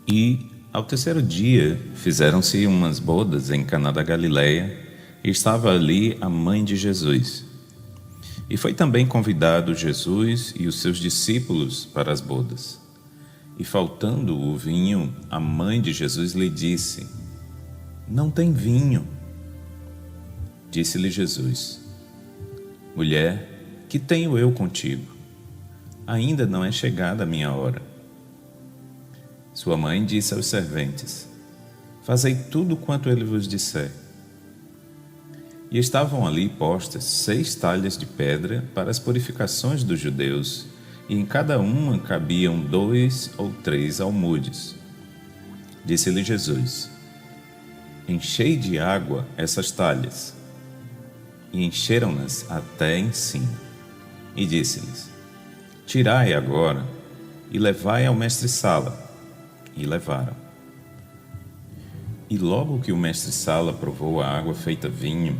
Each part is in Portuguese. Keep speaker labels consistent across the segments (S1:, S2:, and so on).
S1: E, ao terceiro dia, fizeram-se umas bodas em Caná da Galileia, e estava ali a mãe de Jesus. E foi também convidado Jesus e os seus discípulos para as bodas. E faltando o vinho, a mãe de Jesus lhe disse: Não tem vinho. Disse-lhe Jesus: Mulher, que tenho eu contigo? Ainda não é chegada a minha hora. Sua mãe disse aos serventes: Fazei tudo quanto ele vos disser. E estavam ali postas 6 talhas de pedra para as purificações dos judeus, e em cada uma cabiam 2 ou 3 almudes. Disse-lhe Jesus: Enchei de água essas talhas. E encheram-nas até em cima. E disse-lhes: Tirai agora e levai ao mestre-sala. E levaram. E logo que o mestre-sala provou a água feita vinho,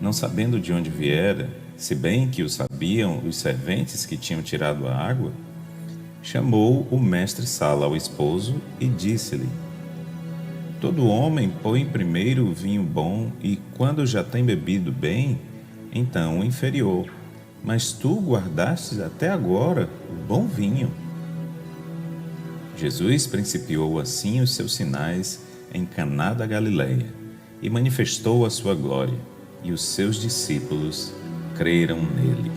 S1: não sabendo de onde viera, se bem que o sabiam os serventes que tinham tirado a água, chamou o mestre-sala ao esposo e disse-lhe: Todo homem põe primeiro o vinho bom e, quando já tem bebido bem, então o inferior. Mas tu guardastes até agora o bom vinho. Jesus principiou assim os seus sinais em Caná da Galileia e manifestou a sua glória, e os seus discípulos creram nele.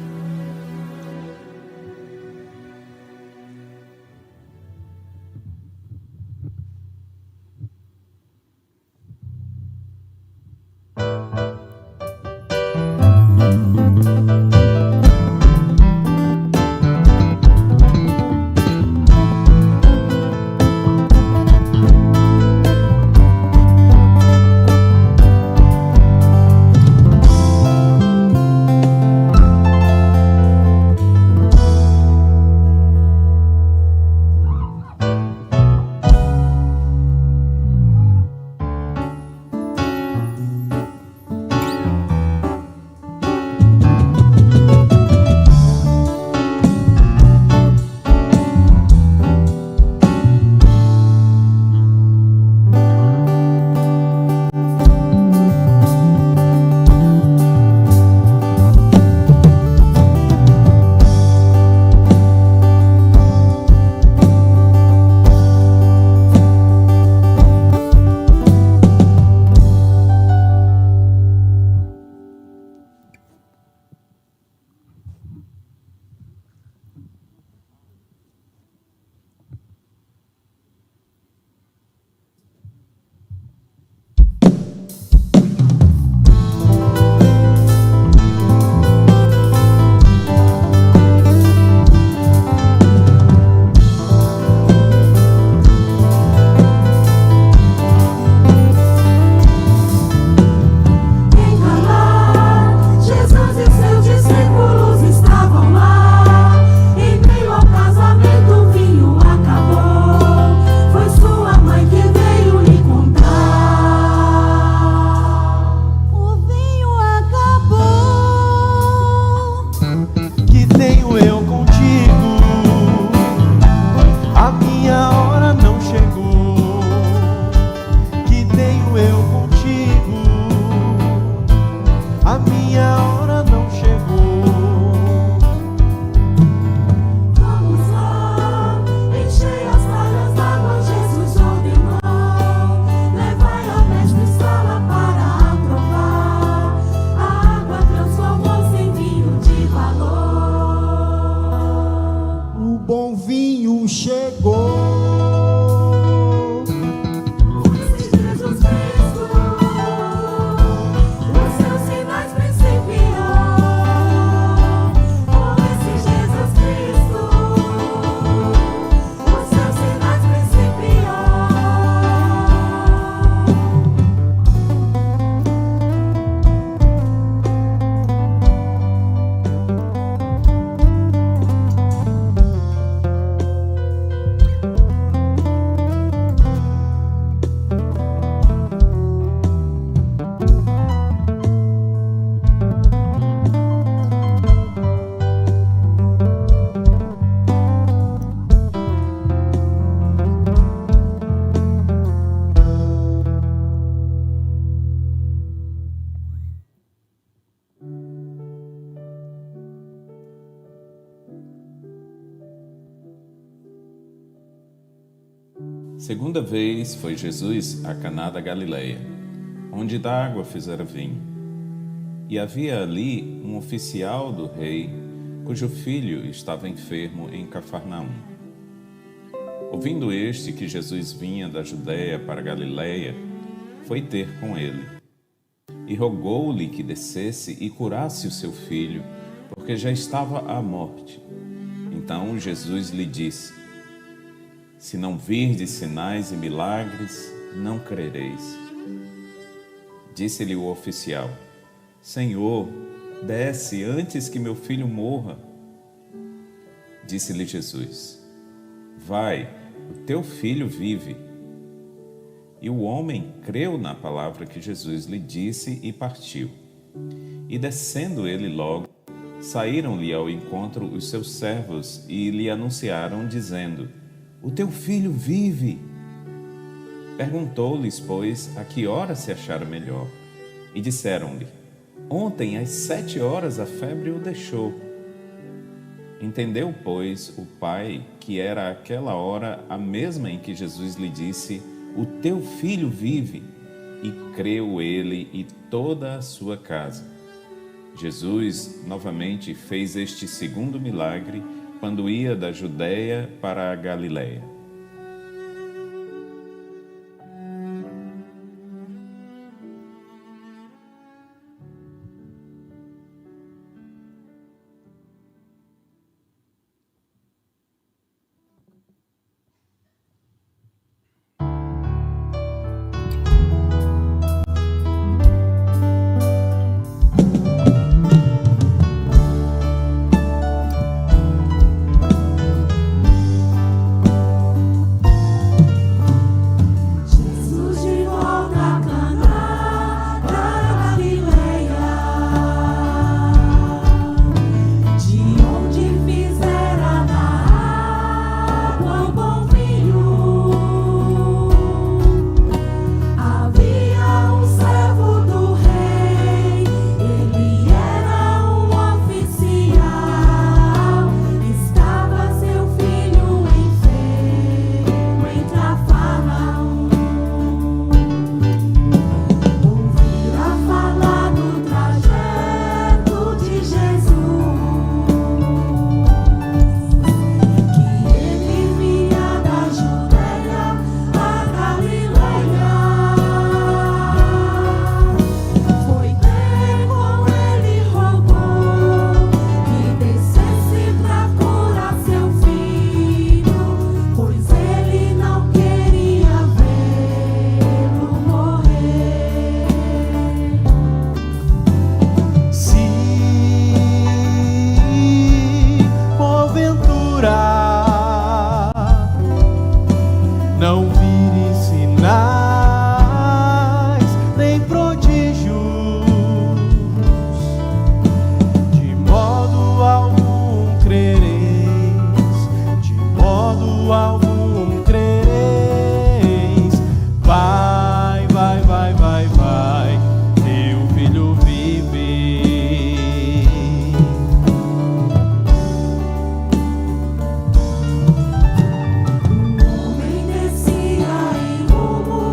S1: Segunda vez foi Jesus a Caná da Galileia, onde da água fizera vinho. E havia ali um oficial do rei, cujo filho estava enfermo em Cafarnaum. Ouvindo este que Jesus vinha da Judeia para a Galileia, foi ter com ele. E rogou-lhe que descesse e curasse o seu filho, porque já estava à morte. Então Jesus lhe disse: se não virdes sinais e milagres, não crereis. Disse-lhe o oficial: Senhor, desce antes que meu filho morra. Disse-lhe Jesus: vai, o teu filho vive. E o homem creu na palavra que Jesus lhe disse e partiu. E descendo ele logo, saíram-lhe ao encontro os seus servos e lhe anunciaram, dizendo: o teu filho vive. Perguntou-lhes, pois, a que hora se achara melhor. E disseram-lhe: ontem às 7 horas a febre o deixou. Entendeu, pois, o pai que era aquela hora a mesma em que Jesus lhe disse: o teu filho vive, e creu ele e toda a sua casa. Jesus novamente fez este segundo milagre quando ia da Judeia para a Galileia.
S2: Não vire sinais nem prodígios, de modo algum crereis, de modo algum crereis. Vai, vai, vai, vai, vai, teu filho vive.
S3: O homem descia em rumo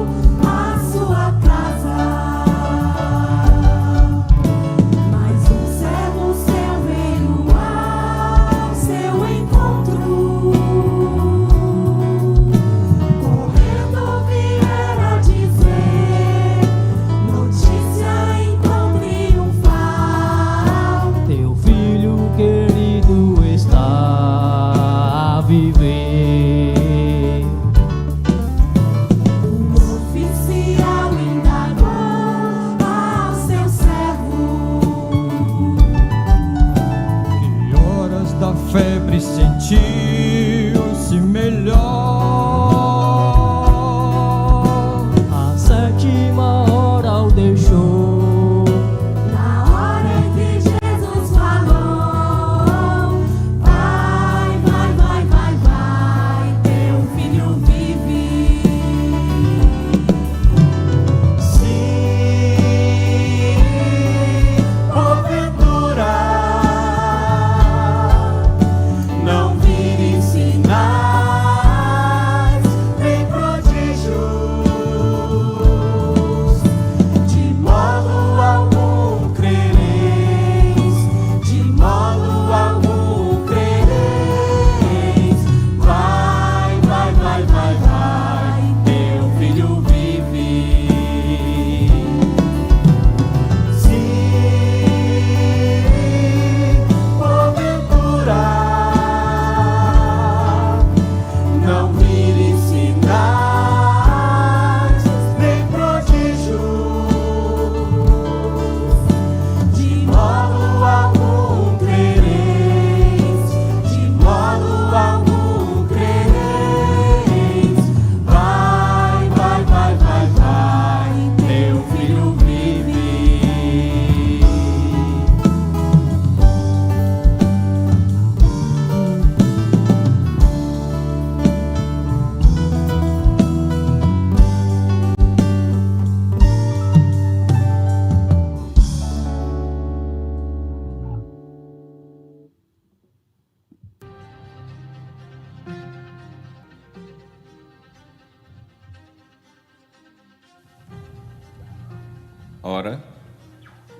S1: Ora,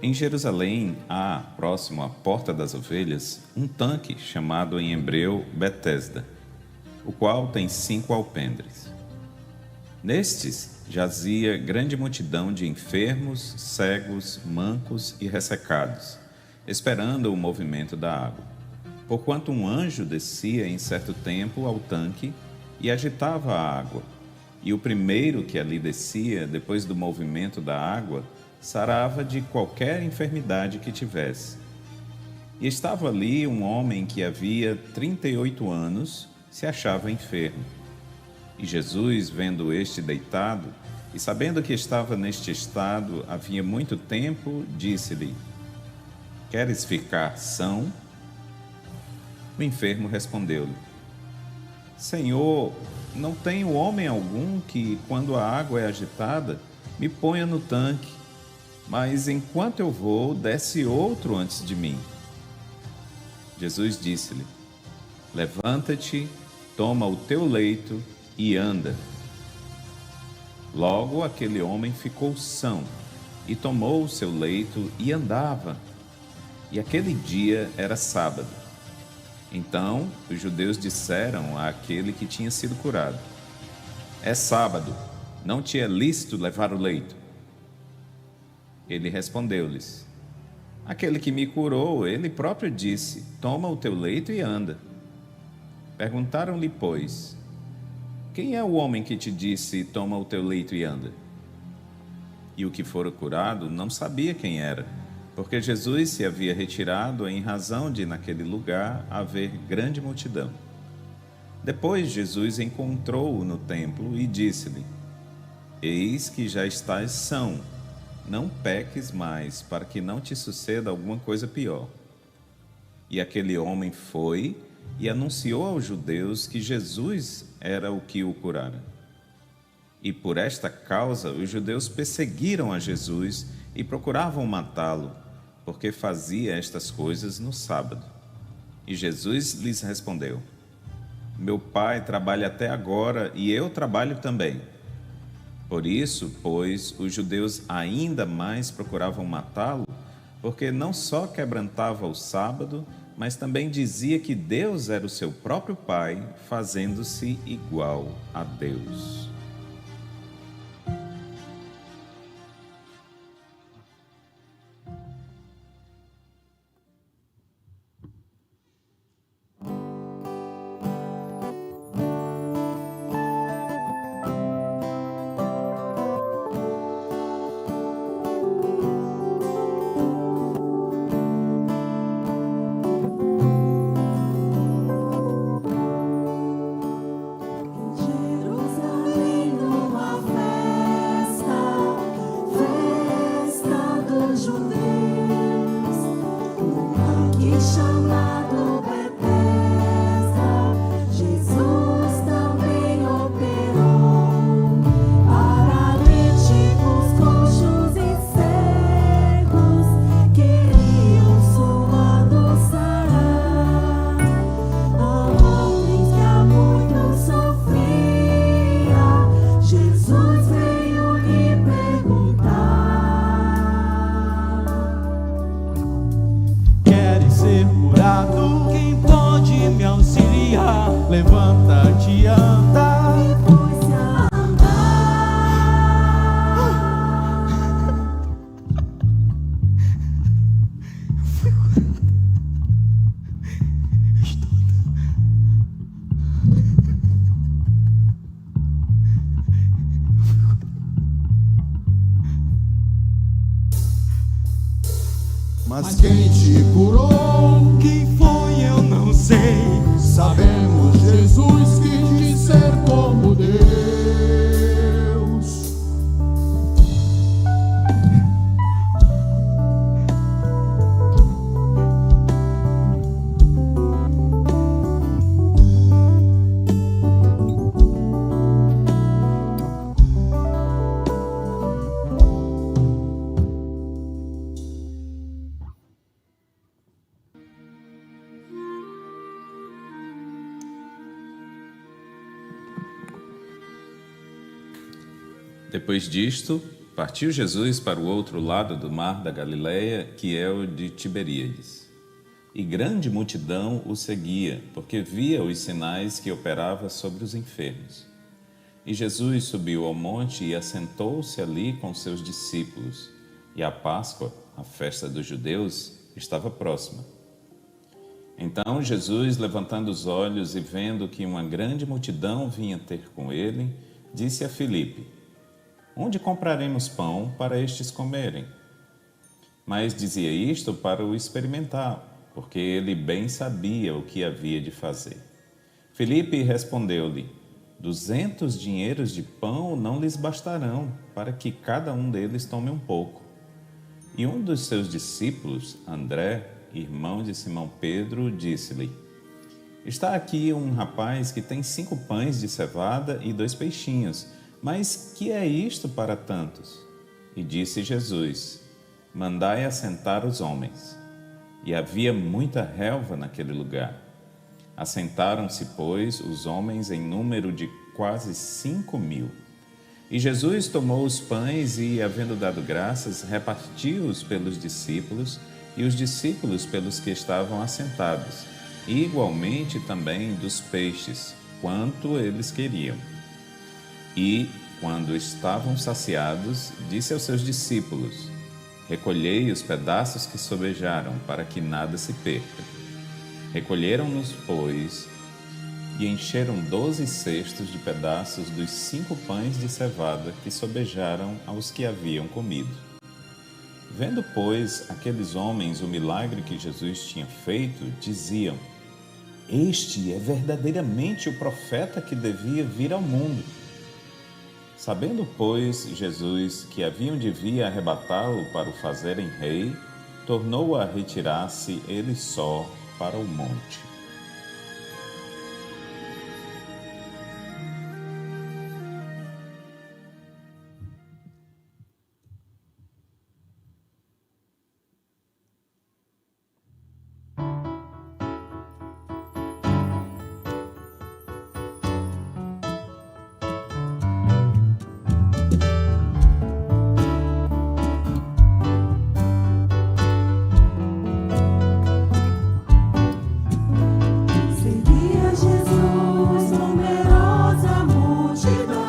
S1: em Jerusalém há, próximo à Porta das Ovelhas, um tanque chamado em hebreu Betesda, o qual tem 5 alpendres. Nestes jazia grande multidão de enfermos, cegos, mancos e ressecados, esperando o movimento da água. Porquanto um anjo descia em certo tempo ao tanque e agitava a água, e o primeiro que ali descia, depois do movimento da água, sarava de qualquer enfermidade que tivesse. E estava ali um homem que havia 38 anos, se achava enfermo. E Jesus, vendo este deitado, e sabendo que estava neste estado havia muito tempo, disse-lhe: Queres ficar são? O enfermo respondeu-lhe: Senhor, não tenho homem algum que, quando a água é agitada, me ponha no tanque, mas enquanto eu vou, desce outro antes de mim. Jesus disse-lhe: Levanta-te, toma o teu leito e anda. Logo aquele homem ficou são, e tomou o seu leito e andava. E aquele dia era sábado. Então os judeus disseram àquele que tinha sido curado: É sábado, não te é lícito levar o leito. Ele respondeu-lhes: Aquele que me curou, ele próprio disse: Toma o teu leito e anda. Perguntaram-lhe, pois: Quem é o homem que te disse: Toma o teu leito e anda? E o que fora curado não sabia quem era, porque Jesus se havia retirado em razão de, naquele lugar, haver grande multidão. Depois Jesus encontrou-o no templo e disse-lhe: Eis que já estás são, não peques mais, para que não te suceda alguma coisa pior. E aquele homem foi e anunciou aos judeus que Jesus era o que o curara. E por esta causa os judeus perseguiram a Jesus e procuravam matá-lo, porque fazia estas coisas no sábado. E Jesus lhes respondeu: Meu Pai trabalha até agora e eu trabalho também. Por isso, pois, os judeus ainda mais procuravam matá-lo, porque não só quebrantava o sábado, mas também dizia que Deus era o seu próprio Pai, fazendo-se igual a Deus.
S3: Jerusalém numa festa, festa dos judeus, num tanque chamado Betesda, Jesus também operou. Paralíticos, coxos e cegos queriam sua sarar. A homens que há muito sofria, Jesus veio lhe perguntar:
S2: Queres ser curado? Quem pode me auxiliar? Levanta-te e anda.
S3: e pôs-se a andar.
S4: Mas quem te curou?
S2: Quem foi eu não sei.
S4: Sabemos, Jesus, que te ser como Deus.
S1: Depois disto, partiu Jesus para o outro lado do mar da Galileia, que é o de Tiberíades. E grande multidão o seguia, porque via os sinais que operava sobre os enfermos. E Jesus subiu ao monte e assentou-se ali com seus discípulos. E a Páscoa, a festa dos judeus, estava próxima. Então Jesus, levantando os olhos e vendo que uma grande multidão vinha ter com ele, disse a Filipe: Onde compraremos pão para estes comerem? Mas dizia isto para o experimentar, porque ele bem sabia o que havia de fazer. Filipe respondeu-lhe: 200 dinheiros de pão não lhes bastarão, para que cada um deles tome um pouco. E um dos seus discípulos, André, irmão de Simão Pedro, disse-lhe: Está aqui um rapaz que tem 5 pães de cevada e 2 peixinhos, mas que é isto para tantos? E disse Jesus: Mandai assentar os homens. E havia muita relva naquele lugar. Assentaram-se, pois, os homens em número de quase 5.000. E Jesus tomou os pães e, havendo dado graças, repartiu-os pelos discípulos e os discípulos pelos que estavam assentados, e igualmente também dos peixes, quanto eles queriam. E, quando estavam saciados, disse aos seus discípulos: Recolhei os pedaços que sobejaram, para que nada se perca. Recolheram-nos, pois, e encheram 12 cestos de pedaços dos 5 pães de cevada que sobejaram aos que haviam comido. Vendo, pois, aqueles homens o milagre que Jesus tinha feito, diziam: Este é verdadeiramente o profeta que devia vir ao mundo. Sabendo, pois, Jesus que haviam de vir arrebatá-lo para o fazerem rei, tornou a retirar-se ele só para o monte.
S3: Seguia Jesus numerosa multidão,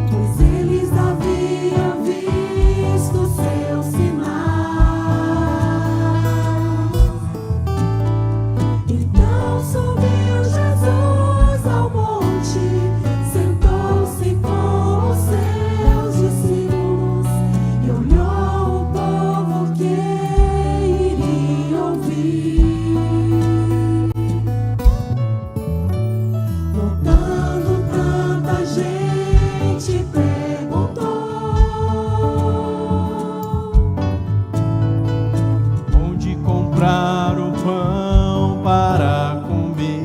S3: pois eles haviam visto seus sinais. Então subiu Jesus ao monte, sentou-se com os seus discípulos e olhou o povo que iria ouvir. Notando tanta gente, perguntou:
S2: Onde comprar o pão para comer?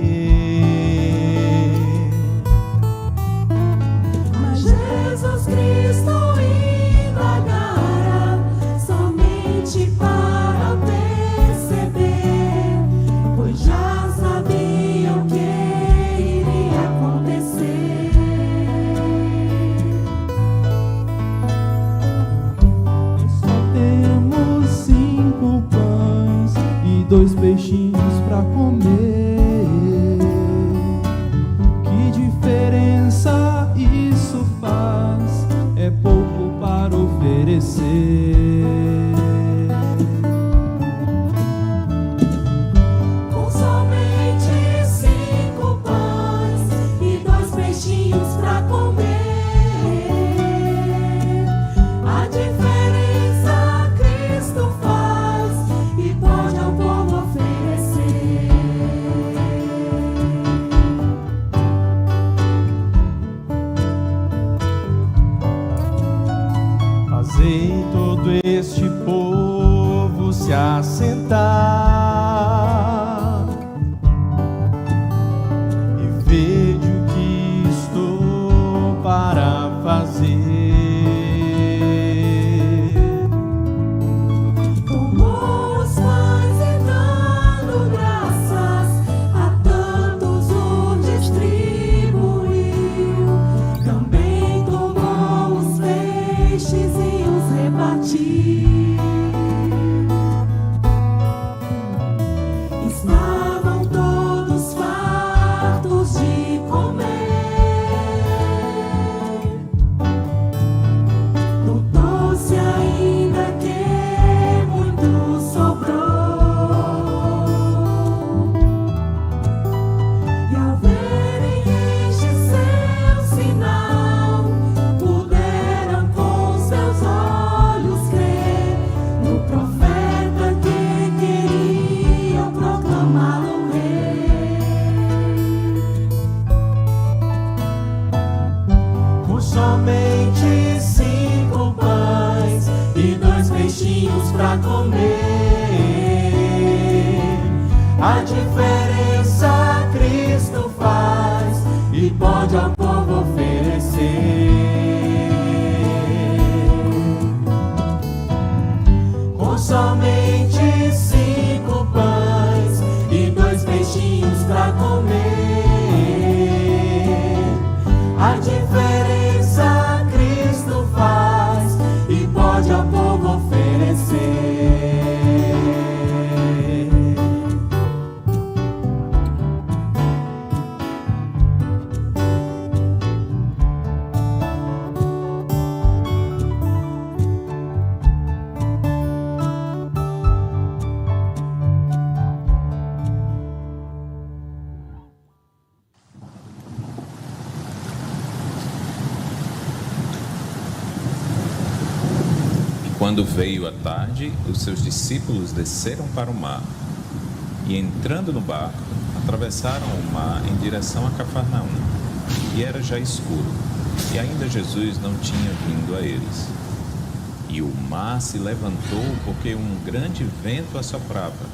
S3: Mas Jesus Cristo indagara somente para perceber, pois já sabia o que iria acontecer.
S2: Só temos 5 pães e 2 peixinhos para comer. Que diferença isso faz? É pouco para oferecer.
S3: Com somente 5 pães e 2 peixinhos para comer, a diferença Cristo faz e pode ao povo oferecer.
S2: Fazei todo este povo se assentar e vede o que estou para fazer.
S3: Tomou os pães e dando graças a tantos o distribuiu, fartos de comer. Notou-se ainda que muito sobrou, e ao verem este seu sinal, puderam com seus olhos crer no profeta que queriam proclamá-lo rei. Com somente 5 pães e 2 peixinhos para comer, a diferença Cristo faz e pode ao povo oferecer. Com somente 5 pães e 2 peixinhos para comer, a diferença Cristo faz e pode ao povo oferecer.
S1: Quando veio a tarde, os seus discípulos desceram para o mar e, entrando no barco, atravessaram o mar em direção a Cafarnaum. E era já escuro, e ainda Jesus não tinha vindo a eles. E o mar se levantou porque um grande vento assoprava.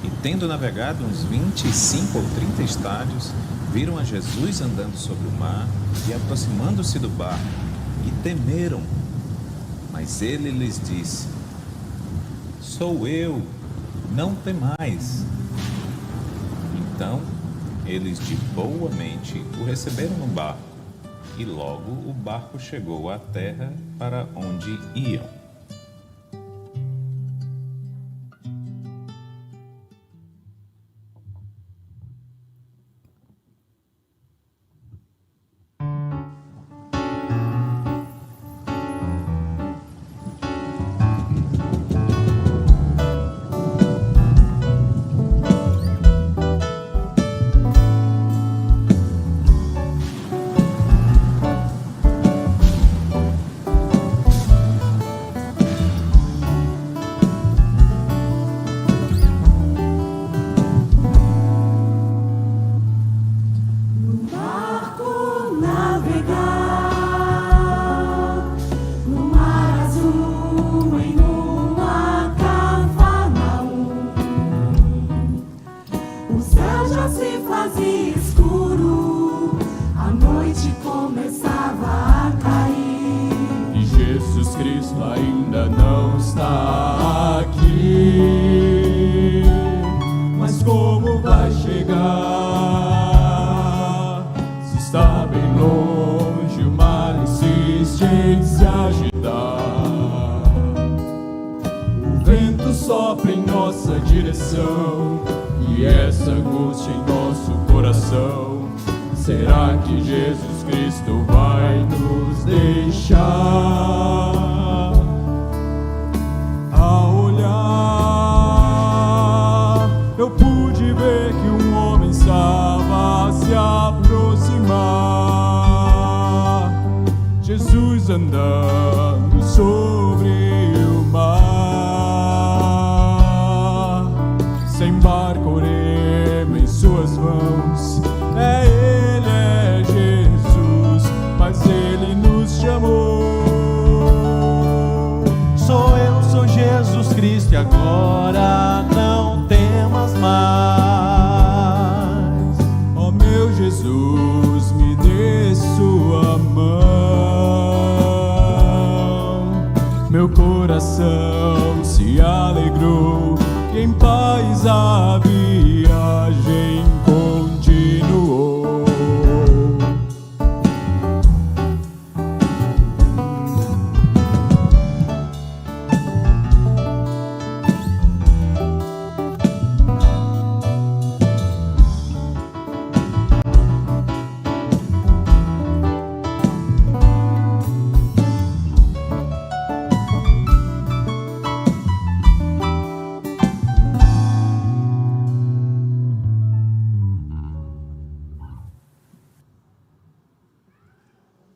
S1: E, tendo navegado uns 25 ou 30 estádios, viram a Jesus andando sobre o mar e aproximando-se do barco, e temeram. Mas ele lhes disse: Sou eu, não temais. Então, eles de boa mente o receberam no barco, e logo o barco chegou à terra para onde iam.
S2: Será que Jesus Cristo vai nos deixar? Ao olhar, eu pude ver que um homem estava a se aproximar. Jesus andando sobre o mar, sem barco ou remo em suas mãos. Ele é Jesus, mas Ele nos chamou.
S5: Sou Jesus Cristo, e agora não temas mais.
S2: Ó meu Jesus, me dê sua mão. Meu coração se alegrou, e em paz a viagem continuou.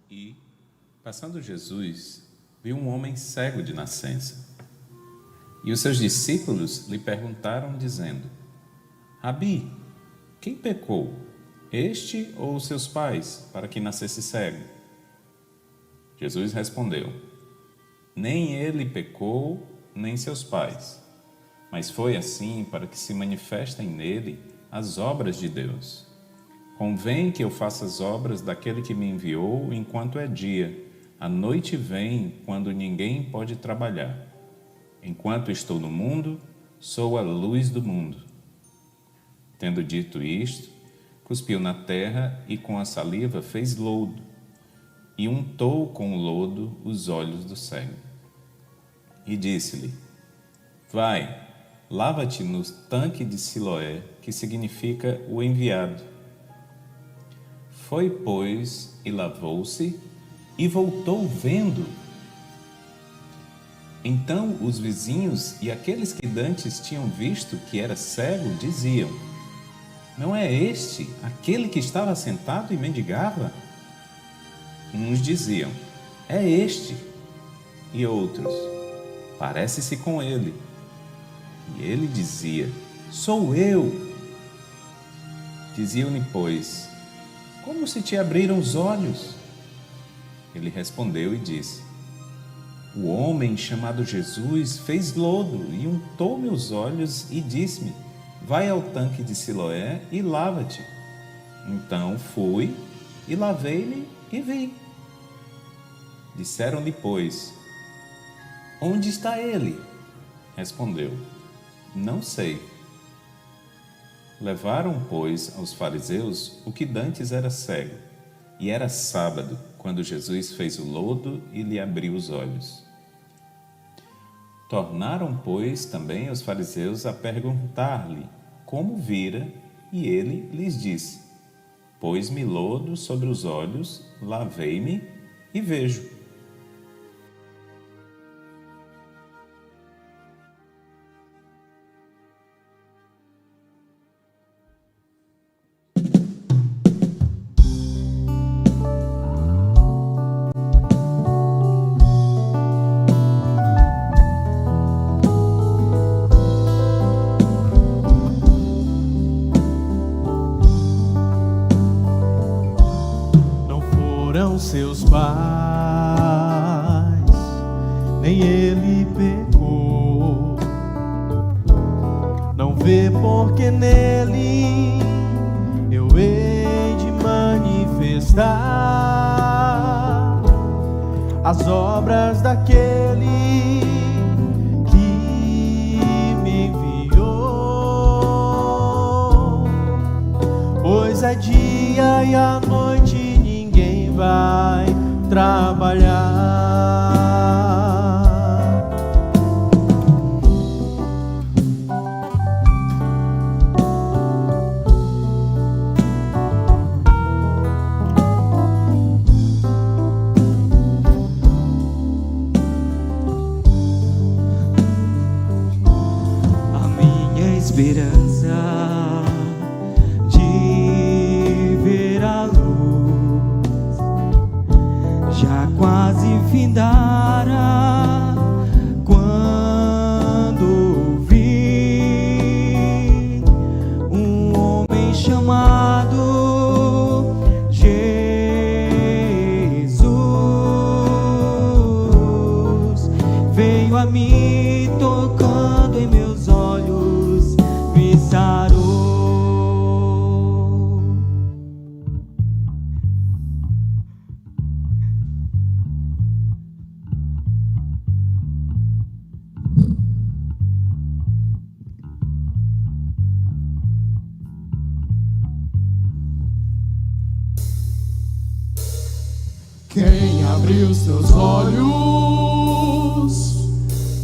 S1: E, passando Jesus, viu um homem cego de nascença. E os seus discípulos lhe perguntaram, dizendo: Rabi, quem pecou, este ou os seus pais, para que nascesse cego? Jesus respondeu: Nem ele pecou, nem seus pais, mas foi assim para que se manifestem nele as obras de Deus. Convém que eu faça as obras daquele que me enviou enquanto é dia. A noite vem quando ninguém pode trabalhar. Enquanto estou no mundo, sou a luz do mundo. Tendo dito isto, cuspiu na terra e com a saliva fez lodo, e untou com o lodo os olhos do cego. E disse-lhe: Vai, lava-te no tanque de Siloé, que significa o enviado. Foi, pois, e lavou-se, e voltou vendo. Então os vizinhos e aqueles que dantes tinham visto que era cego diziam: Não é este aquele que estava sentado e mendigava? Uns diziam: É este. E outros: Parece-se com ele. E ele dizia: Sou eu. Diziam-lhe, pois: Como se te abriram os olhos? Ele respondeu e disse: O homem chamado Jesus fez lodo e untou meus olhos e disse-me: Vai ao tanque de Siloé e lava-te. Então fui e lavei-me e vi. Disseram-lhe, pois: Onde está ele? Respondeu: Não sei. Levaram, pois, aos fariseus o que dantes era cego, e era sábado, quando Jesus fez o lodo e lhe abriu os olhos. Tornaram, pois, também os fariseus a perguntar-lhe como vira, e ele lhes disse: Pôs-me lodo sobre os olhos, lavei-me e vejo.
S5: Seus pais, nem ele pecou. Não vê porque nele eu hei de manifestar as obras daquele que me enviou. Pois é dia e à noite ninguém vai trabalhar. A minha esperança de ver a luz já quase findara, quando vi um homem chamado Jesus. Veio a mim, tocando em meus olhos, me sarou.
S4: Quem abriu seus olhos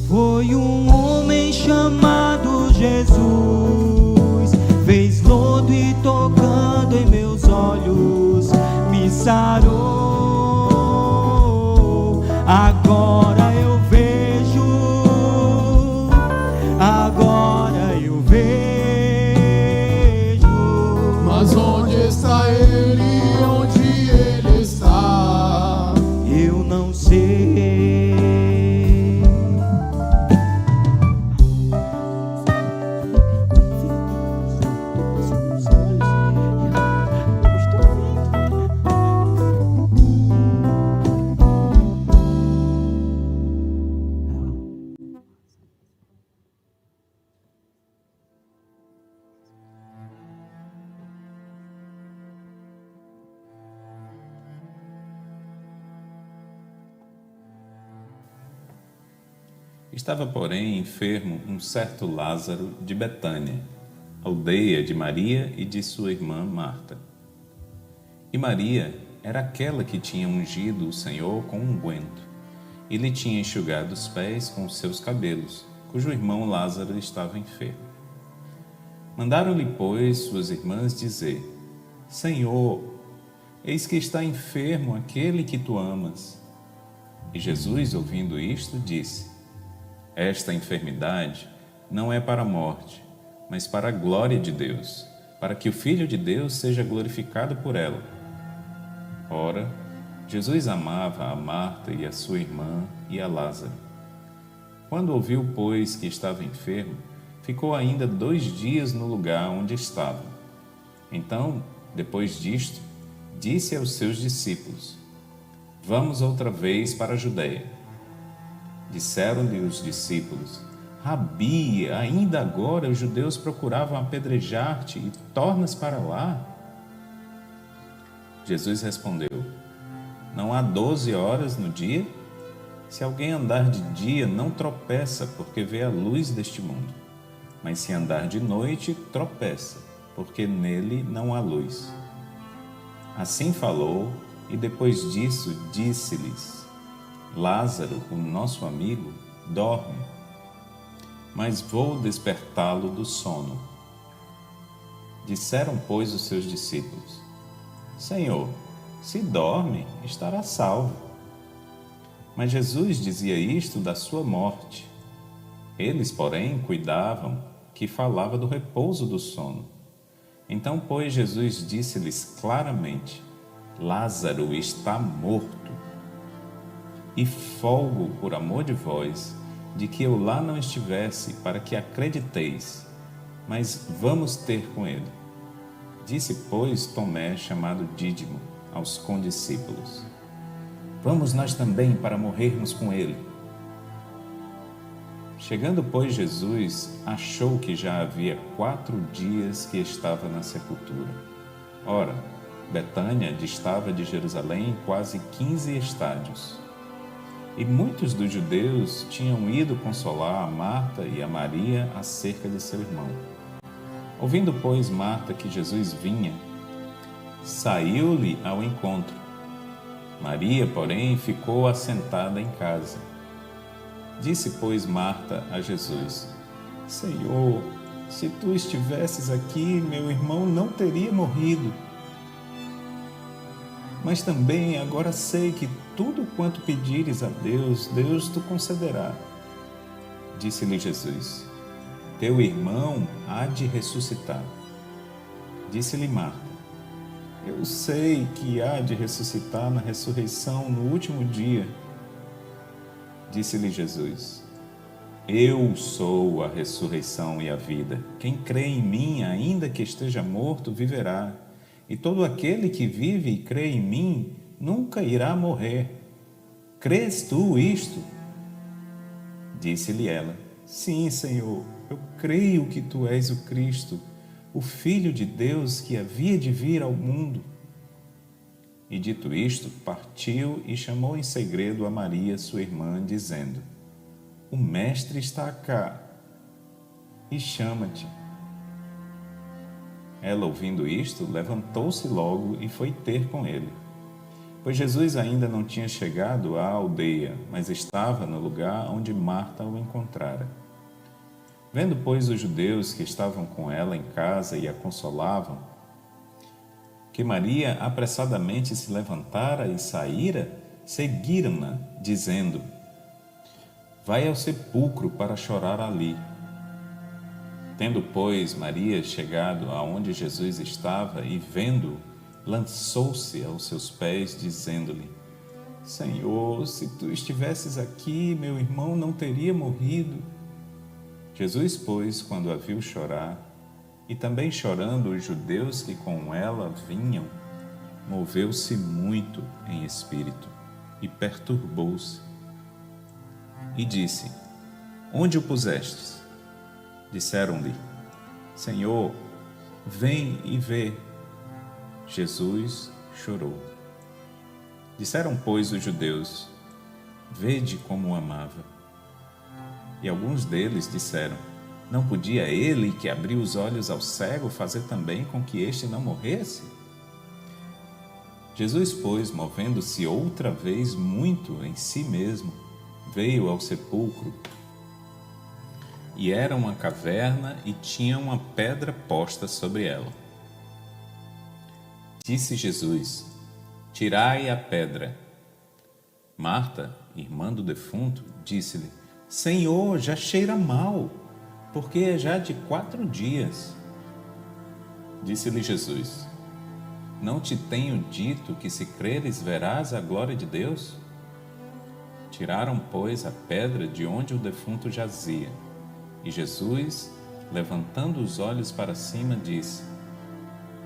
S5: Foi um homem chamado Jesus. Fez lodo e tocando em meus olhos, me sarou. Agora eu vejo, agora eu vejo.
S4: Mas onde está ele? Onde ele está?
S1: Estava, porém, enfermo um certo Lázaro de Betânia, aldeia de Maria e de sua irmã Marta. E Maria era aquela que tinha ungido o Senhor com unguento, e lhe tinha enxugado os pés com os seus cabelos, cujo irmão Lázaro estava enfermo. Mandaram-lhe, pois, suas irmãs dizer: Senhor, eis que está enfermo aquele que tu amas. E Jesus, ouvindo isto, disse: Esta enfermidade não é para a morte, mas para a glória de Deus, para que o Filho de Deus seja glorificado por ela. Ora, Jesus amava a Marta e a sua irmã e a Lázaro. Quando ouviu, pois, que estava enfermo, ficou ainda 2 dias no lugar onde estava. Então, depois disto, disse aos seus discípulos: Vamos outra vez para a Judeia. Disseram-lhe os discípulos: Rabi, ainda agora os judeus procuravam apedrejar-te e tornas para lá? Jesus respondeu: Não há 12 horas no dia? Se alguém andar de dia, não tropeça, porque vê a luz deste mundo. Mas se andar de noite, tropeça, porque nele não há luz. Assim falou, e depois disso disse-lhes: Lázaro, o nosso amigo, dorme, mas vou despertá-lo do sono. Disseram, pois, os seus discípulos: Senhor, se dorme, estará salvo. Mas Jesus dizia isto da sua morte. Eles, porém, cuidavam que falava do repouso do sono. Então, pois, Jesus disse-lhes claramente: Lázaro está morto. E folgo por amor de vós, de que eu lá não estivesse, para que acrediteis, mas vamos ter com ele. Disse, pois, Tomé, chamado Dídimo, aos condiscípulos: Vamos nós também para morrermos com ele. Chegando, pois, Jesus, achou que já havia 4 dias que estava na sepultura. Ora, Betânia distava de Jerusalém quase 15 estádios. E muitos dos judeus tinham ido consolar a Marta e a Maria acerca de seu irmão. Ouvindo, pois, Marta que Jesus vinha, saiu-lhe ao encontro. Maria, porém, ficou assentada em casa. Disse, pois, Marta a Jesus: Senhor, se tu estivesses aqui, meu irmão não teria morrido. Mas também agora sei que tudo quanto pedires a Deus, Deus te concederá. Disse-lhe Jesus: Teu irmão há de ressuscitar. Disse-lhe Marta: Eu sei que há de ressuscitar na ressurreição no último dia. Disse-lhe Jesus: Eu sou a ressurreição e a vida. Quem crê em mim, ainda que esteja morto, viverá. E todo aquele que vive e crê em mim, nunca irá morrer. Crês tu isto? Disse-lhe ela: Sim, Senhor, eu creio que tu és o Cristo, o Filho de Deus que havia de vir ao mundo. E dito isto, partiu e chamou em segredo a Maria, sua irmã, dizendo: O Mestre está cá e chama-te. Ela, ouvindo isto, levantou-se logo e foi ter com ele. Pois Jesus ainda não tinha chegado à aldeia, mas estava no lugar onde Marta o encontrara. Vendo, pois, os judeus que estavam com ela em casa e a consolavam, que Maria apressadamente se levantara e saíra, seguiram-na, dizendo: Vai ao sepulcro para chorar ali. Tendo, pois, Maria chegado aonde Jesus estava e vendo, lançou-se aos seus pés, dizendo-lhe: Senhor, se tu estivesses aqui, meu irmão não teria morrido. Jesus, pois, quando a viu chorar, e também chorando os judeus que com ela vinham, moveu-se muito em espírito e perturbou-se. E disse: Onde o pusestes? Disseram-lhe: Senhor, vem e vê. Jesus chorou. Disseram, pois, os judeus: Vede como o amava. E alguns deles disseram: não podia ele, que abriu os olhos ao cego, fazer também com que este não morresse? Jesus, pois, movendo-se outra vez muito em si mesmo, veio ao sepulcro. E era uma caverna e tinha uma pedra posta sobre ela. Disse Jesus: tirai a pedra. Marta, irmã do defunto, disse-lhe: Senhor, já cheira mal, porque é já de 4 dias. Disse-lhe Jesus: não te tenho dito que se creres verás a glória de Deus? Tiraram, pois, a pedra de onde o defunto jazia. E Jesus, levantando os olhos para cima, disse: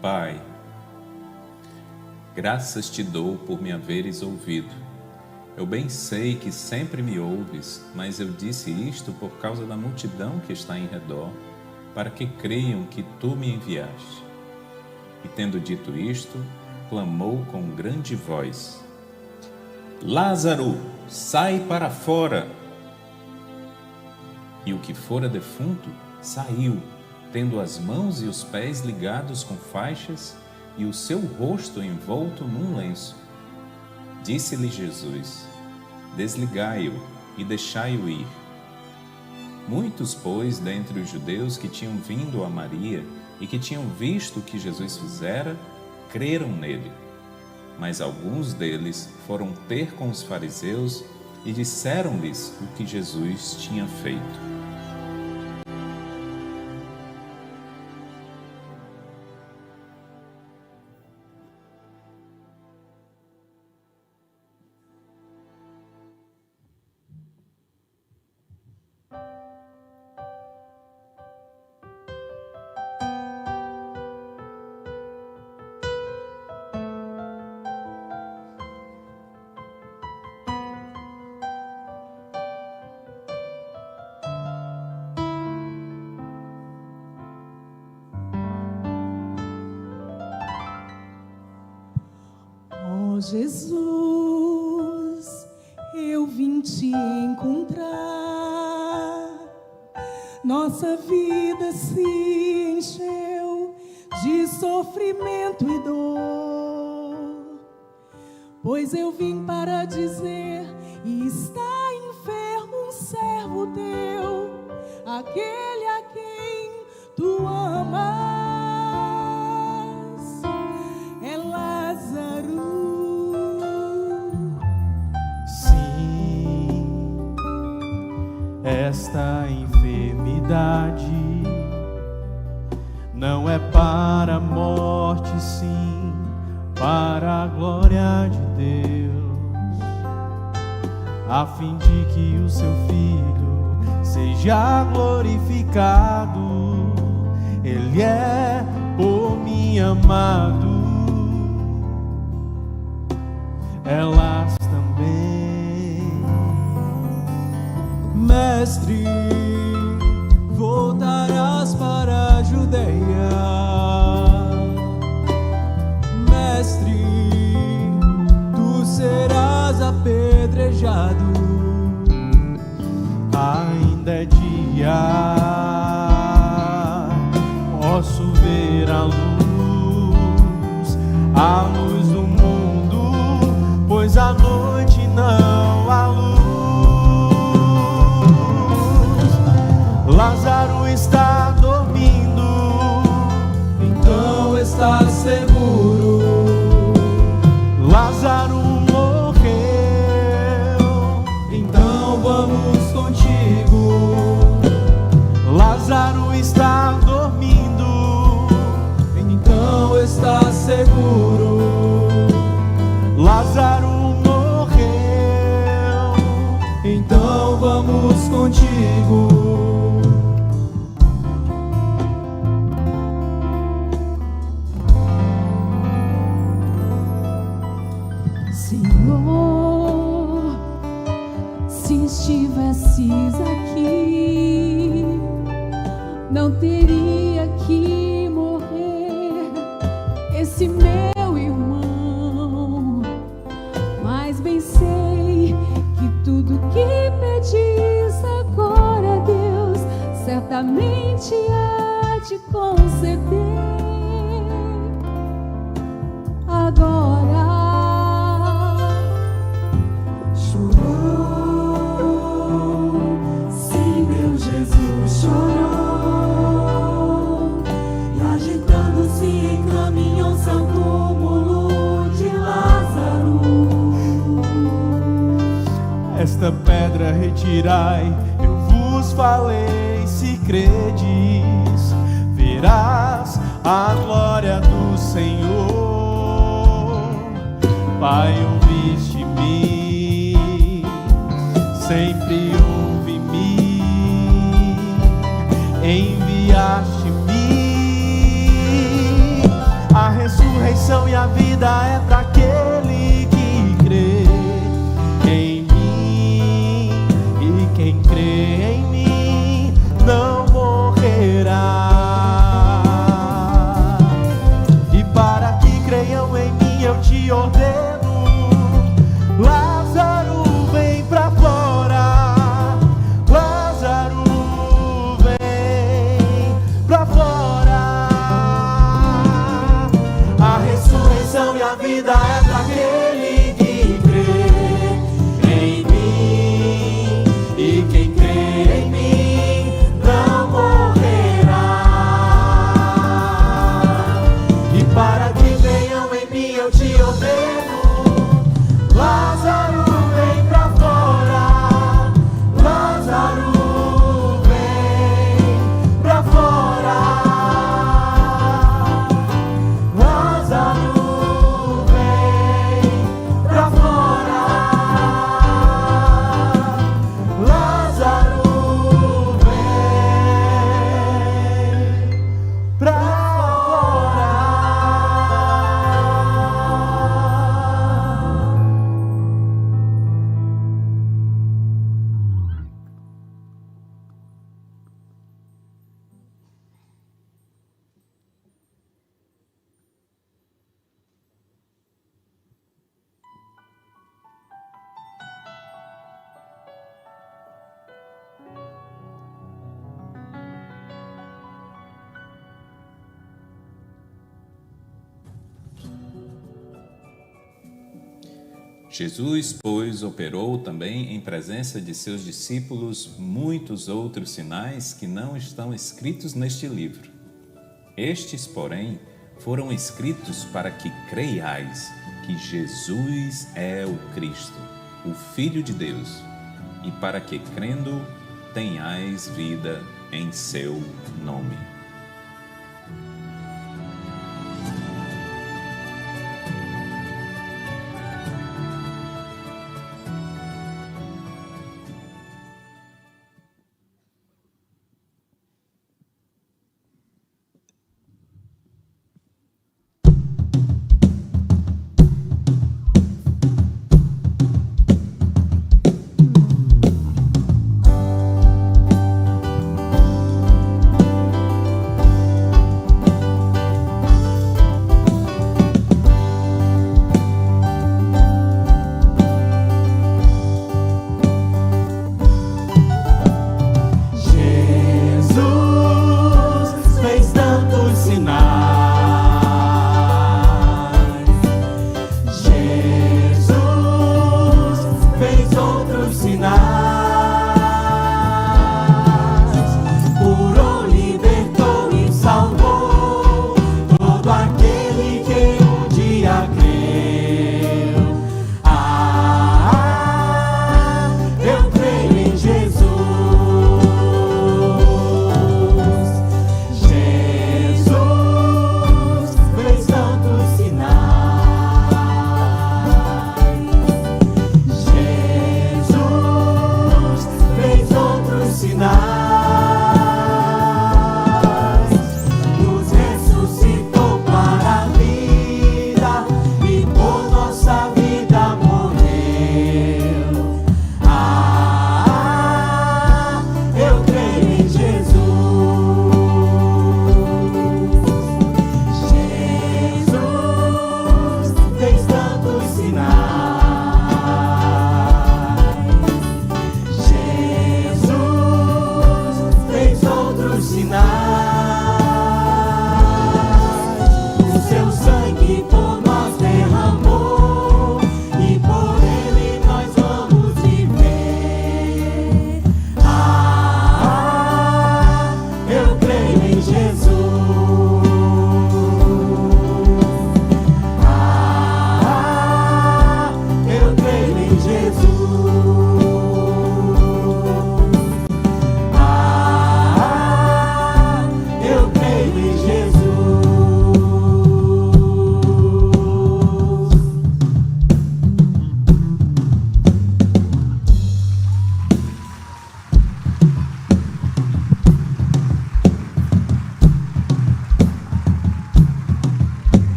S1: Pai, graças te dou por me haveres ouvido. Eu bem sei que sempre me ouves, mas eu disse isto por causa da multidão que está em redor, para que creiam que tu me enviaste. E tendo dito isto, clamou com grande voz: Lázaro, sai para fora! E o que fora defunto saiu, tendo as mãos e os pés ligados com faixas e o seu rosto envolto num lenço. Disse-lhe Jesus: desligai-o e deixai-o ir. Muitos, pois, dentre os judeus que tinham vindo a Maria e que tinham visto o que Jesus fizera, creram nele. Mas alguns deles foram ter com os fariseus e disseram-lhes o que Jesus tinha feito.
S6: Jesus, eu vim te encontrar. Nossa vida se encheu de sofrimento e dor, pois eu vim para dizer: está enfermo um servo teu, aquele a quem tu amas. É Lázaro.
S2: Esta enfermidade não é para a morte, sim, para a glória de Deus, a fim de que o seu Filho seja glorificado. Ele é por mim amado, elas também. Mestre, voltarás para a Judeia. Mestre, tu serás apedrejado. Ainda é dia, posso ver a luz do mundo, pois à noite não há luz. Lázaro está dormindo, então está seguro. Lázaro morreu, então vamos contigo. Lázaro está dormindo, então está seguro. Lázaro morreu, então vamos contigo.
S6: Senhor, se estivesses aqui, não teria que morrer esse meu irmão. Mas bem sei que tudo que pedis agora certamente há de conceder. Agora
S3: chorou, sim, meu Jesus chorou, e agitando-se encaminhou-se ao túmulo de Lázaro.
S2: Esta pedra retirai, eu vos falei, se credes, verás a glória do Senhor. Pai, ouviste-me, sempre ouve-me, enviaste-me. A ressurreição e a vida é para aquele que crê em mim, e quem crê em mim não morrerá. E para que creiam em mim eu te ordeno, Lázaro, vem pra fora. Lázaro, vem pra fora. A ressurreição e a vida é pra aquele que crê em mim, e quem crê em mim não morrerá. E para que venham em mim eu te ordeno, Lázaro, vem pra fora. Lázaro, vem pra fora. Lázaro, vem pra fora. Lázaro, vem pra fora.
S1: Jesus, pois, operou também em presença de seus discípulos muitos outros sinais que não estão escritos neste livro. Estes, porém, foram escritos para que creiais que Jesus é o Cristo, o Filho de Deus, e para que, crendo, tenhais vida em seu nome.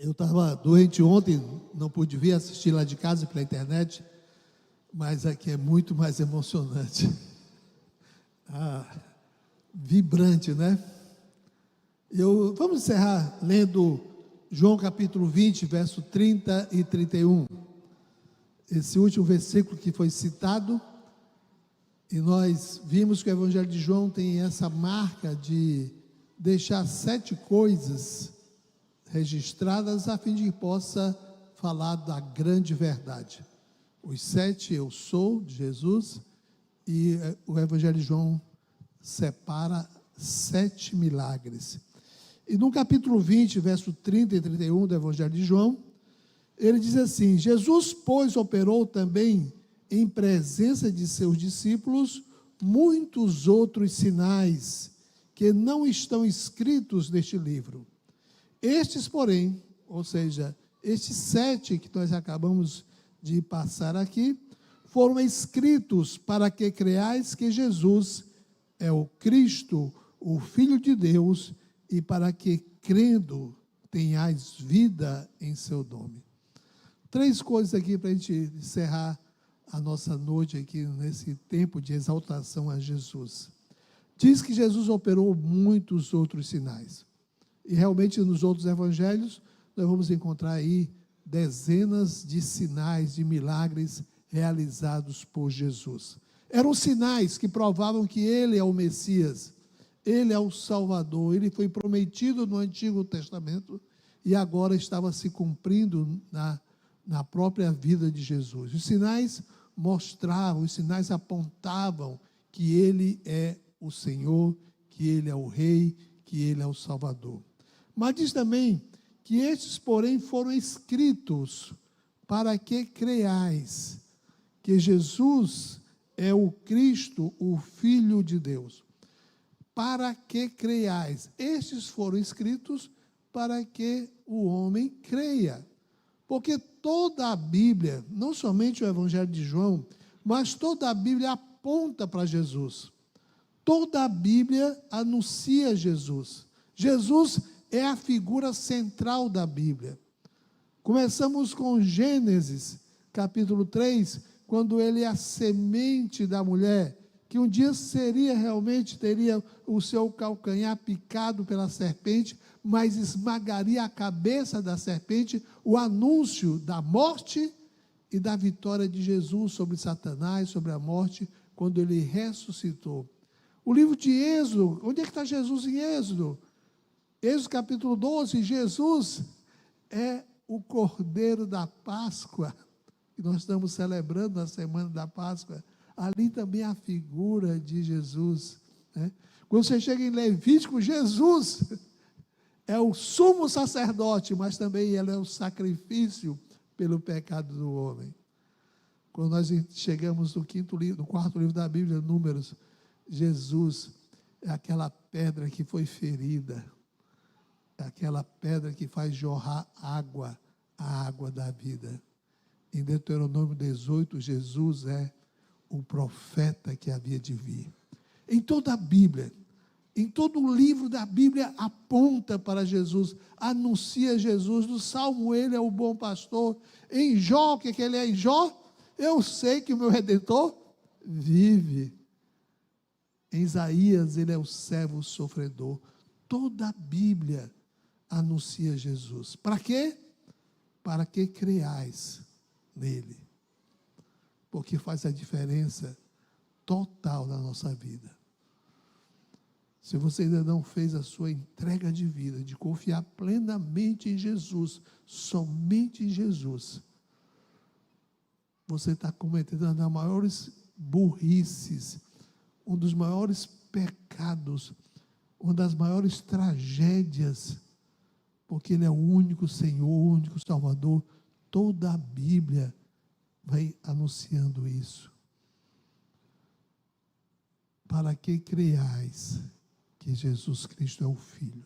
S7: Eu estava doente ontem, não pude vir assistir lá de casa pela internet, mas aqui é muito mais emocionante. Vibrante, né? Vamos encerrar lendo João capítulo 20, verso 30 e 31. Esse último versículo que foi citado, e nós vimos que o Evangelho de João tem essa marca de deixar 7 coisas registradas a fim de que possa falar da grande verdade. Os 7 eu sou de Jesus, e o Evangelho de João separa 7 milagres. E no capítulo 20, verso 30 e 31 do Evangelho de João, ele diz assim: Jesus, pois, operou também em presença de seus discípulos muitos outros sinais que não estão escritos neste livro. Estes, porém, ou seja, estes 7 que nós acabamos de passar aqui, foram escritos para que creais que Jesus é o Cristo, o Filho de Deus, e para que, crendo, tenhais vida em seu nome. 3 coisas aqui para a gente encerrar a nossa noite aqui, nesse tempo de exaltação a Jesus. Diz que Jesus operou muitos outros sinais. E realmente nos outros evangelhos, nós vamos encontrar aí dezenas de sinais, de milagres realizados por Jesus. Eram sinais que provavam que Ele é o Messias, Ele é o Salvador, Ele foi prometido no Antigo Testamento e agora estava se cumprindo na própria vida de Jesus. Os sinais mostravam, os sinais apontavam que Ele é o Senhor, que Ele é o Rei, que Ele é o Salvador. Mas diz também que estes, porém, foram escritos para que creiais que Jesus é o Cristo, o Filho de Deus. Para que creiais. Estes foram escritos para que o homem creia. Porque toda a Bíblia, não somente o Evangelho de João, mas toda a Bíblia aponta para Jesus. Toda a Bíblia anuncia Jesus. Jesus é a figura central da Bíblia. Começamos com Gênesis, capítulo 3, quando ele é a semente da mulher, que um dia teria o seu calcanhar picado pela serpente, mas esmagaria a cabeça da serpente, o anúncio da morte e da vitória de Jesus sobre Satanás, sobre a morte, quando ele ressuscitou. O livro de Êxodo, onde é que está Jesus em Êxodo? Êxodo capítulo 12, Jesus é o Cordeiro da Páscoa, que nós estamos celebrando na semana da Páscoa. Ali também a figura de Jesus, né? Quando você chega em Levítico, Jesus é o sumo sacerdote, mas também ele é o sacrifício pelo pecado do homem. Quando nós chegamos no quarto livro da Bíblia, Números, Jesus é aquela pedra que foi ferida, é aquela pedra que faz jorrar água, a água da vida. Em Deuteronômio 18, Jesus é o profeta que havia de vir. Em toda a Bíblia, em todo o livro da Bíblia aponta para Jesus, anuncia Jesus. No Salmo ele é o bom pastor. Em Jó, o que ele é em Jó? Eu sei que o meu Redentor vive. Em Isaías ele é o servo sofredor. Toda a Bíblia anuncia Jesus. Para quê? Para que creiais nele. Porque faz a diferença total na nossa vida. Se você ainda não fez a sua entrega de vida, de confiar plenamente em Jesus, somente em Jesus, você está cometendo uma das maiores burrices, um dos maiores pecados, uma das maiores tragédias, porque Ele é o único Senhor, o único Salvador. Toda a Bíblia vai anunciando isso. Para que creiais que Jesus Cristo é o Filho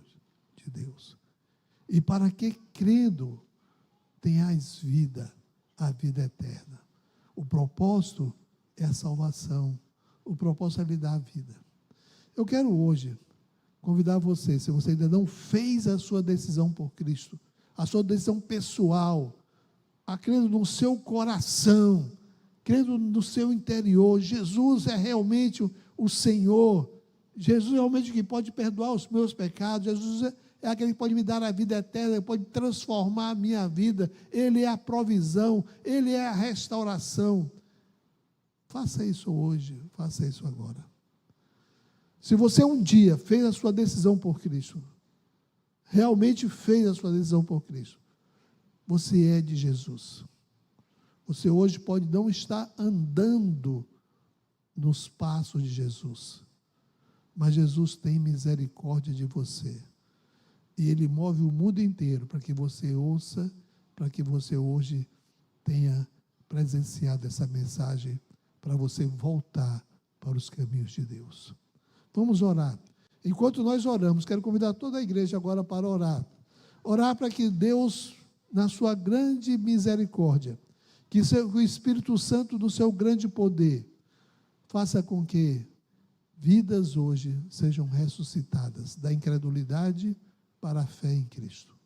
S7: de Deus. E para que, crendo, tenhais vida, a vida eterna. O propósito é a salvação. O propósito é lhe dar a vida. Eu quero hoje convidar você, se você ainda não fez a sua decisão por Cristo, a sua decisão pessoal, crendo no seu coração, crendo no seu interior. Jesus é realmente o Senhor. Jesus é realmente o que pode perdoar os meus pecados. Jesus é aquele que pode me dar a vida eterna, pode transformar a minha vida. Ele é a provisão, Ele é a restauração. Faça isso hoje, faça isso agora. Se você um dia fez a sua decisão por Cristo, realmente fez a sua decisão por Cristo, você é de Jesus. Você hoje pode não estar andando nos passos de Jesus, mas Jesus tem misericórdia de você. E Ele move o mundo inteiro para que você ouça, para que você hoje tenha presenciado essa mensagem, para você voltar para os caminhos de Deus. Vamos orar. Enquanto nós oramos, quero convidar toda a igreja agora para orar. Orar para que Deus, na sua grande misericórdia, que o Espírito Santo, do seu grande poder, faça com que vidas hoje sejam ressuscitadas da incredulidade para a fé em Cristo.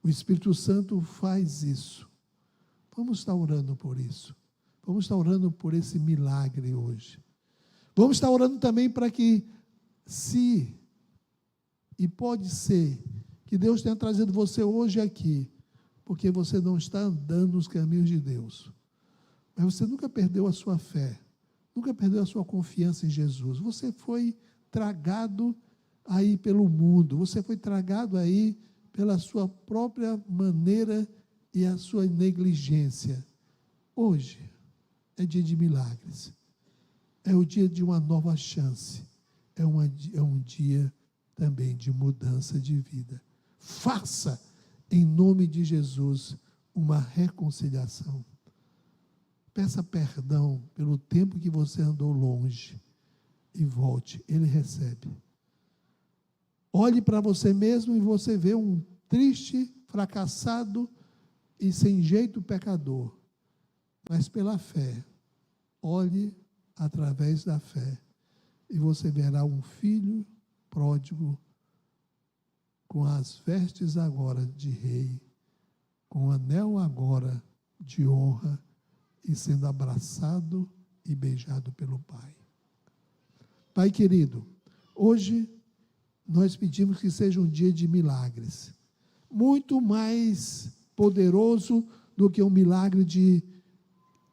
S7: O Espírito Santo faz isso. Vamos estar orando por isso. Vamos estar orando por esse milagre hoje. Vamos estar orando também para que, se, e pode ser, que Deus tenha trazido você hoje aqui, porque você não está andando nos caminhos de Deus. Mas você nunca perdeu a sua fé, nunca perdeu a sua confiança em Jesus. Você foi tragado aí pelo mundo, você foi tragado aí pela sua própria maneira e a sua negligência. Hoje é dia de milagres, é o dia de uma nova chance, é um dia também de mudança de vida. Faça, em nome de Jesus, uma reconciliação. Peça perdão pelo tempo que você andou longe e volte, Ele recebe. Olhe para você mesmo e você vê um triste, fracassado e sem jeito pecador. Mas pela fé, olhe através da fé e você verá um filho pródigo com as vestes agora de rei, com o anel agora de honra e sendo abraçado e beijado pelo Pai. Pai querido, hoje nós pedimos que seja um dia de milagres, muito mais poderoso do que um milagre de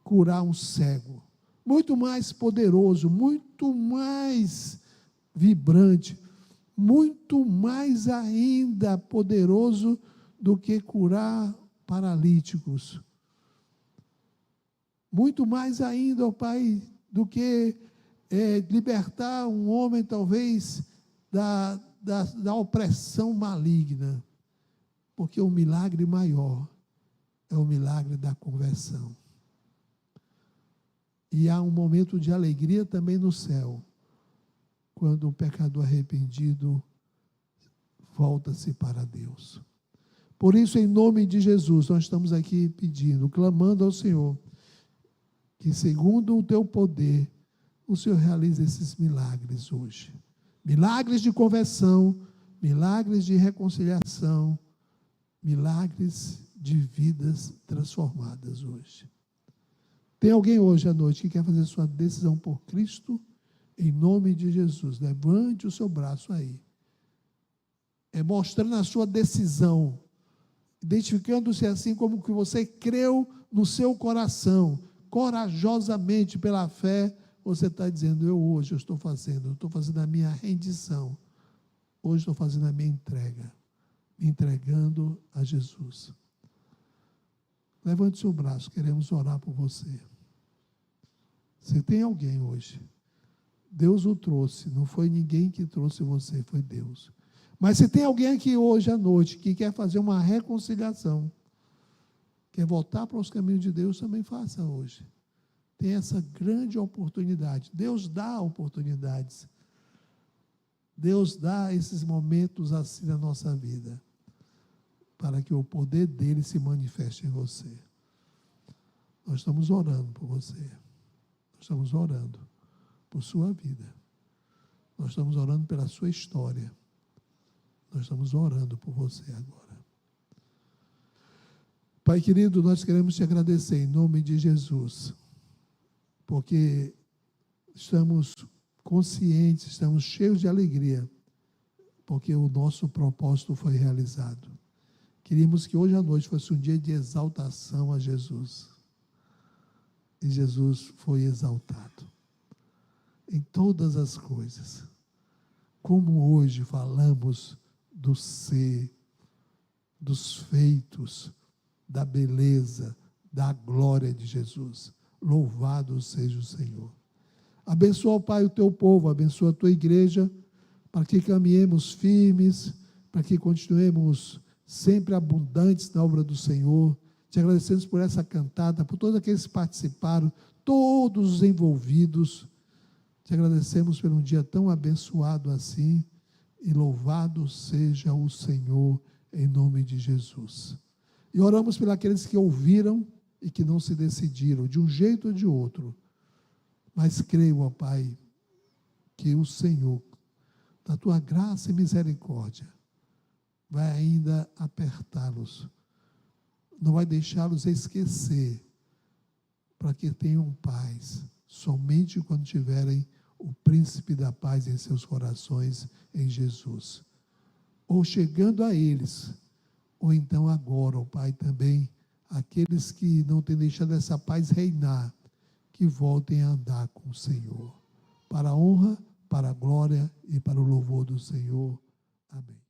S7: curar um cego, muito mais poderoso, muito mais vibrante, muito mais ainda poderoso do que curar paralíticos, muito mais ainda, ó Pai, do que libertar um homem talvez da opressão maligna, porque o milagre maior é o milagre da conversão. E há um momento de alegria também no céu, quando o pecador arrependido volta-se para Deus. Por isso, em nome de Jesus, nós estamos aqui pedindo, clamando ao Senhor, que segundo o teu poder, o Senhor realize esses milagres hoje. Milagres de conversão, milagres de reconciliação, milagres de vidas transformadas hoje. Tem alguém hoje à noite que quer fazer sua decisão por Cristo? Em nome de Jesus, levante o seu braço aí. Mostrando a sua decisão, identificando-se assim como que você creu no seu coração, corajosamente pela fé, você está dizendo, eu estou fazendo a minha rendição, hoje estou fazendo a minha entrega, me entregando a Jesus. Levante seu braço, queremos orar por você. Se tem alguém hoje, Deus o trouxe, não foi ninguém que trouxe você, foi Deus. Mas se tem alguém aqui hoje à noite que quer fazer uma reconciliação, quer voltar para os caminhos de Deus, também faça hoje. Tem essa grande oportunidade. Deus dá oportunidades. Deus dá esses momentos assim na nossa vida, para que o poder dele se manifeste em você. Nós estamos orando por você. Nós estamos orando por sua vida. Nós estamos orando pela sua história. Nós estamos orando por você agora. Pai querido, nós queremos te agradecer em nome de Jesus, porque estamos conscientes, estamos cheios de alegria, porque o nosso propósito foi realizado. Queríamos que hoje à noite fosse um dia de exaltação a Jesus. E Jesus foi exaltado em todas as coisas. Como hoje falamos do ser, dos feitos, da beleza, da glória de Jesus. Louvado seja o Senhor. Abençoa, Pai, o teu povo, abençoa a tua igreja, para que caminhemos firmes, para que continuemos sempre abundantes na obra do Senhor. Te agradecemos por essa cantada, por todos aqueles que participaram, todos os envolvidos. Te agradecemos por um dia tão abençoado assim, e louvado seja o Senhor, em nome de Jesus. E oramos por aqueles que ouviram e que não se decidiram, de um jeito ou de outro. Mas creio, ó Pai, que o Senhor, da tua graça e misericórdia, vai ainda apertá-los, não vai deixá-los esquecer, para que tenham paz, somente quando tiverem o príncipe da paz em seus corações, em Jesus. Ou chegando a eles, ou então agora, ó Pai, também, aqueles que não têm deixado essa paz reinar, que voltem a andar com o Senhor, para a honra, para a glória e para o louvor do Senhor. Amém.